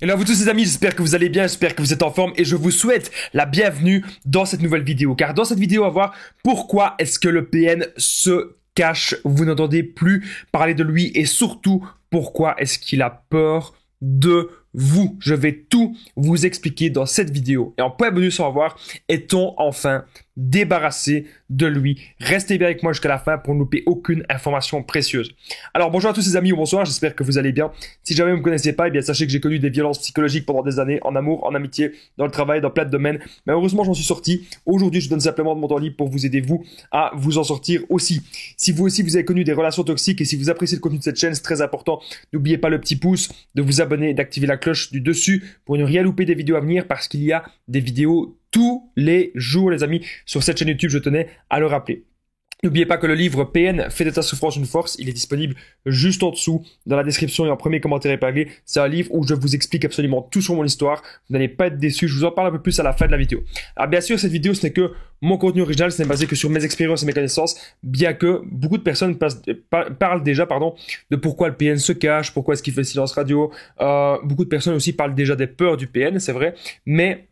Hello à vous tous les amis, j'espère que vous allez bien, j'espère que vous êtes en forme et je vous souhaite la bienvenue dans cette nouvelle vidéo. Car dans cette vidéo, on va voir pourquoi est-ce que le PN se cache, vous n'entendez plus parler de lui et surtout pourquoi est-ce qu'il a peur de vous. Je vais tout vous expliquer dans cette vidéo. Et en point bonus, on va voir, est-on enfin débarrassé de lui? Restez bien avec moi jusqu'à la fin pour ne louper aucune information précieuse. Alors bonjour à tous les amis ou bonsoir, j'espère que vous allez bien. Si jamais vous ne me connaissez pas, eh bien sachez que j'ai connu des violences psychologiques pendant des années, en amour, en amitié, dans le travail, dans plein de domaines. Mais heureusement, j'en suis sorti. Aujourd'hui, je donne simplement de mon temps libre pour vous aider, vous, à vous en sortir aussi. Si vous aussi, vous avez connu des relations toxiques et si vous appréciez le contenu de cette chaîne, c'est très important. N'oubliez pas le petit pouce, de vous abonner et d'activer la cloche du dessus pour ne rien louper des vidéos à venir parce qu'il y a des vidéos tous les jours, les amis, sur cette chaîne YouTube, je tenais à le rappeler. N'oubliez pas que le livre PN, Fais de ta souffrance une force, il est disponible juste en dessous, dans la description et en premier commentaire épinglé. C'est un livre où je vous explique absolument tout sur mon histoire. Vous n'allez pas être déçus, je vous en parle un peu plus à la fin de la vidéo. Alors bien sûr, cette vidéo, ce n'est que mon contenu original, ce n'est basé que sur mes expériences et mes connaissances, bien que beaucoup de personnes parlent déjà de pourquoi le PN se cache, pourquoi est-ce qu'il fait silence radio. Beaucoup de personnes aussi parlent déjà des peurs du PN, c'est vrai, mais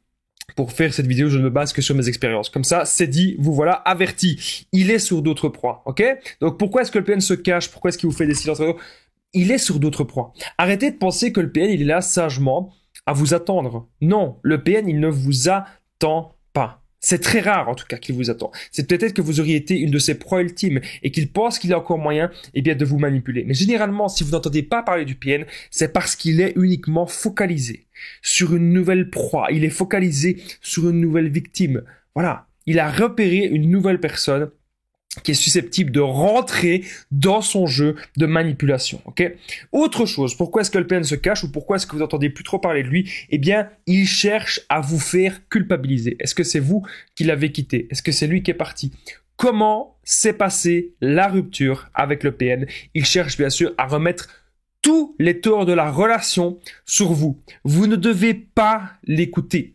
pour faire cette vidéo, je ne me base que sur mes expériences. Comme ça, c'est dit, vous voilà averti. Il est sur d'autres proies, ok? Donc pourquoi est-ce que le PN se cache? Pourquoi est-ce qu'il vous fait des silences radio? Il est sur d'autres proies. Arrêtez de penser que le PN, il est là sagement à vous attendre. Non, le PN, il ne vous attend pas. C'est très rare, en tout cas, qu'il vous attend. C'est peut-être que vous auriez été une de ses proies ultimes et qu'il pense qu'il a encore moyen, eh bien, de vous manipuler. Mais généralement, si vous n'entendez pas parler du PN, c'est parce qu'il est uniquement focalisé sur une nouvelle proie. Il est focalisé sur une nouvelle victime. Voilà. Il a repéré une nouvelle personne qui est susceptible de rentrer dans son jeu de manipulation, ok? Autre chose, pourquoi est-ce que le PN se cache ou pourquoi est-ce que vous n'entendez plus trop parler de lui? Eh bien, il cherche à vous faire culpabiliser. Est-ce que c'est vous qui l'avez quitté? Est-ce que c'est lui qui est parti? Comment s'est passée la rupture avec le PN? Il cherche bien sûr à remettre tous les torts de la relation sur vous. Vous ne devez pas l'écouter.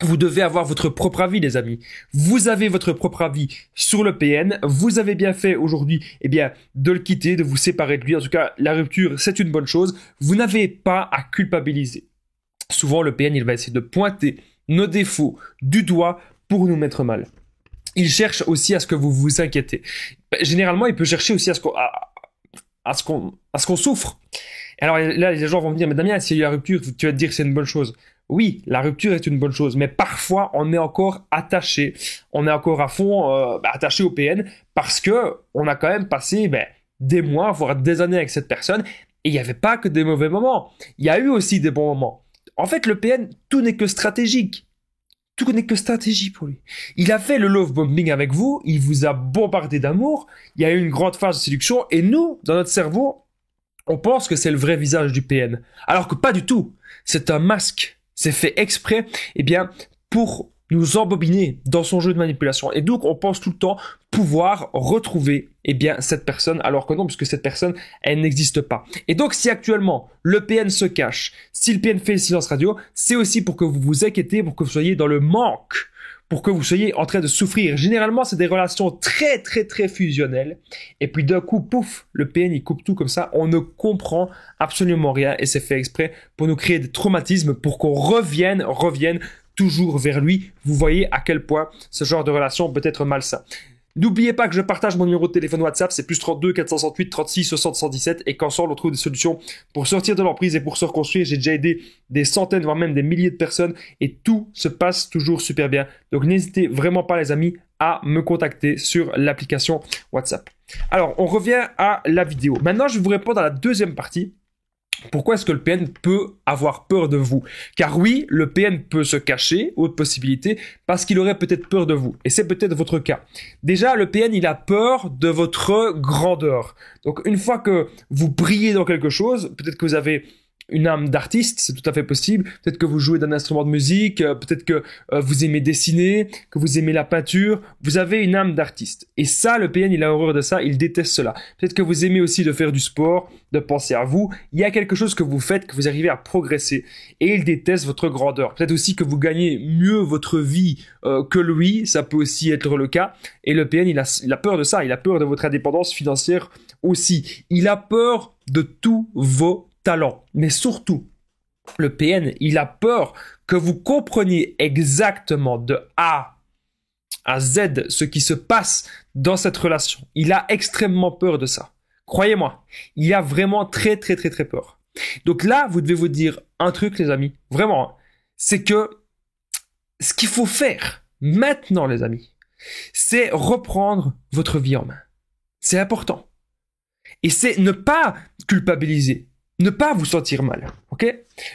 Vous devez avoir votre propre avis, les amis. Vous avez votre propre avis sur le PN. Vous avez bien fait aujourd'hui, eh bien, de le quitter, de vous séparer de lui. En tout cas, la rupture, c'est une bonne chose. Vous n'avez pas à culpabiliser. Souvent, le PN, il va essayer de pointer nos défauts du doigt pour nous mettre mal. Il cherche aussi à ce que vous vous inquiétez. Généralement, il peut chercher aussi à ce qu'on souffre. Alors là, les gens vont me dire, mais Damien, s'il y a eu la rupture, tu vas te dire que c'est une bonne chose. Oui, la rupture est une bonne chose, mais parfois on est encore attaché, on est encore à fond attaché au PN parce que on a quand même passé des mois, voire des années avec cette personne et il n'y avait pas que des mauvais moments. Il y a eu aussi des bons moments. En fait, le PN, tout n'est que stratégique. Tout n'est que stratégie pour lui. Il a fait le love bombing avec vous, il vous a bombardé d'amour, il y a eu une grande phase de séduction et nous, dans notre cerveau, on pense que c'est le vrai visage du PN. Alors que pas du tout. C'est un masque. C'est fait exprès, eh bien, pour nous embobiner dans son jeu de manipulation. Et donc, on pense tout le temps pouvoir retrouver, eh bien, cette personne, alors que non, puisque cette personne, elle n'existe pas. Et donc, si actuellement, le PN se cache, si le PN fait le silence radio, c'est aussi pour que vous vous inquiétez, pour que vous soyez dans le manque, pour que vous soyez en train de souffrir. Généralement, c'est des relations très, très, très fusionnelles. Et puis d'un coup, pouf, le PN, il coupe tout comme ça. On ne comprend absolument rien et c'est fait exprès pour nous créer des traumatismes, pour qu'on revienne toujours vers lui. Vous voyez à quel point ce genre de relation peut être malsain. N'oubliez pas que je partage mon numéro de téléphone WhatsApp, c'est plus 32 468 36 60 117 et qu'ensemble on trouve des solutions pour sortir de l'emprise et pour se reconstruire. J'ai déjà aidé des centaines, voire même des milliers de personnes et tout se passe toujours super bien. Donc n'hésitez vraiment pas les amis à me contacter sur l'application WhatsApp. Alors on revient à la vidéo. Maintenant je vais vous répondre à la deuxième partie. Pourquoi est-ce que le PN peut avoir peur de vous? Car oui, le PN peut se cacher, autre possibilité, parce qu'il aurait peut-être peur de vous. Et c'est peut-être votre cas. Déjà, le PN, il a peur de votre grandeur. Donc, une fois que vous brillez dans quelque chose, peut-être que vous avez une âme d'artiste, c'est tout à fait possible. Peut-être que vous jouez d'un instrument de musique, peut-être que vous aimez dessiner, que vous aimez la peinture. Vous avez une âme d'artiste. Et ça, le PN, il a horreur de ça, il déteste cela. Peut-être que vous aimez aussi de faire du sport, de penser à vous. Il y a quelque chose que vous faites, que vous arrivez à progresser. Et il déteste votre grandeur. Peut-être aussi que vous gagnez mieux votre vie que lui, ça peut aussi être le cas. Et le PN, il a peur de ça, il a peur de votre indépendance financière aussi. Il a peur de tous vos talent. Mais surtout, Le PN, il a peur que vous compreniez exactement de A à Z ce qui se passe dans cette relation. Il a extrêmement peur de ça. Croyez-moi, il a vraiment très peur. Donc là, vous devez vous dire un truc, les amis, vraiment, hein, c'est que ce qu'il faut faire maintenant, les amis, c'est reprendre votre vie en main. C'est important. Et c'est ne pas culpabiliser, ne pas vous sentir mal, ok?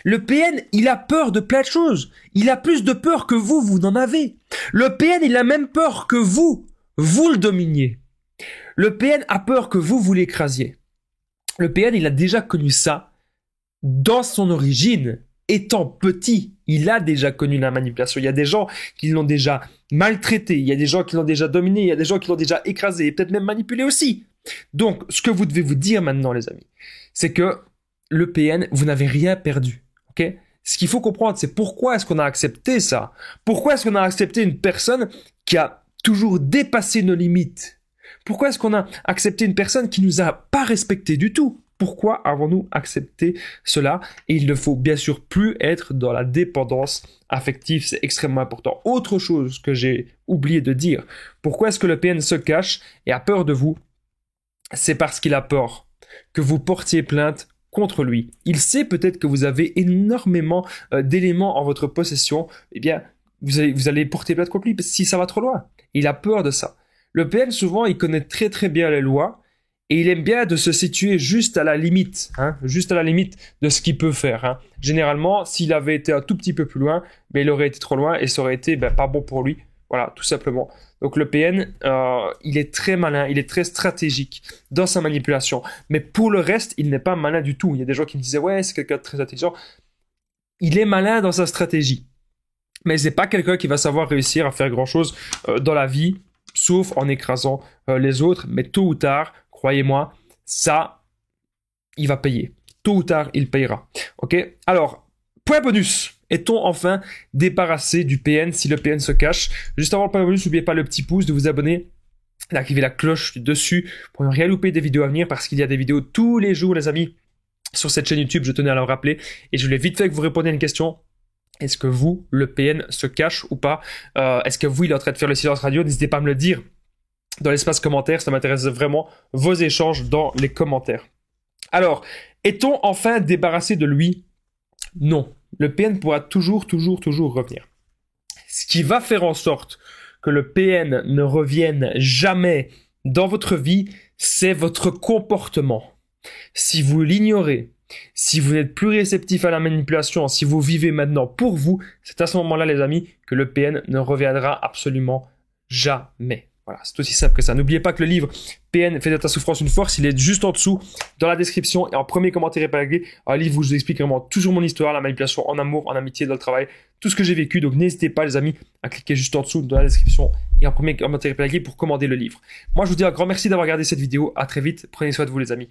Le PN, il a peur de plein de choses. Il a plus de peur que vous n'en avez. Le PN, il a même peur que vous le dominiez. Le PN a peur que vous l'écrasiez. Le PN, il a déjà connu ça dans son origine. Étant petit, il a déjà connu la manipulation. Il y a des gens qui l'ont déjà maltraité, il y a des gens qui l'ont déjà dominé, il y a des gens qui l'ont déjà écrasé et peut-être même manipulé aussi. Donc, ce que vous devez vous dire maintenant, les amis, c'est que le PN, vous n'avez rien perdu. Ok? Ce qu'il faut comprendre, c'est pourquoi est-ce qu'on a accepté ça? Pourquoi est-ce qu'on a accepté une personne qui a toujours dépassé nos limites? Pourquoi est-ce qu'on a accepté une personne qui nous a pas respecté du tout? Pourquoi avons-nous accepté cela? Et il ne faut bien sûr plus être dans la dépendance affective, c'est extrêmement important. Autre chose que j'ai oublié de dire, pourquoi est-ce que le PN se cache et a peur de vous? C'est parce qu'il a peur que vous portiez plainte contre lui. Il sait peut-être que vous avez énormément d'éléments en votre possession. Eh bien, vous allez porter plainte contre lui si ça va trop loin. Il a peur de ça. Le PN, souvent, il connaît très bien les lois et il aime bien de se situer juste à la limite, juste à la limite de ce qu'il peut faire. Hein. Généralement, s'il avait été un tout petit peu plus loin, ben, il aurait été trop loin et ça aurait été pas bon pour lui. Voilà, tout simplement. Donc le PN, il est très malin, il est très stratégique dans sa manipulation. Mais pour le reste, il n'est pas malin du tout. Il y a des gens qui me disaient « Ouais, c'est quelqu'un de très intelligent ». Il est malin dans sa stratégie. Mais c'est pas quelqu'un qui va savoir réussir à faire grand-chose dans la vie, sauf en écrasant les autres. Mais tôt ou tard, croyez-moi, ça, il va payer. Tôt ou tard, il payera. Ok? Alors, point bonus. Est-on enfin débarrassé du PN si le PN se cache? Juste avant le point bonus, n'oubliez pas le petit pouce, de vous abonner, d'activer la cloche dessus pour ne rien louper des vidéos à venir parce qu'il y a des vidéos tous les jours, les amis, sur cette chaîne YouTube. Je tenais à le rappeler et je voulais vite fait que vous répondiez à une question. Est-ce que vous, le PN, se cache ou pas? Est-ce que vous, il est en train de faire le silence radio? N'hésitez pas à me le dire dans l'espace commentaire. Ça m'intéresse vraiment vos échanges dans les commentaires. Alors, est-on enfin débarrassé de lui? Non. Le PN pourra toujours revenir. Ce qui va faire en sorte que le PN ne revienne jamais dans votre vie, c'est votre comportement. Si vous l'ignorez, si vous n'êtes plus réceptif à la manipulation, si vous vivez maintenant pour vous, c'est à ce moment-là, les amis, que le PN ne reviendra absolument jamais. Voilà, c'est aussi simple que ça. N'oubliez pas que le livre PN fait de ta souffrance une force, il est juste en dessous, dans la description et en premier commentaire épinglé. Un livre où je vous explique vraiment toujours mon histoire, la manipulation en amour, en amitié, dans le travail, tout ce que j'ai vécu. Donc n'hésitez pas, les amis, à cliquer juste en dessous dans la description et en premier commentaire épinglé pour commander le livre. Moi, je vous dis un grand merci d'avoir regardé cette vidéo. À très vite. Prenez soin de vous, les amis.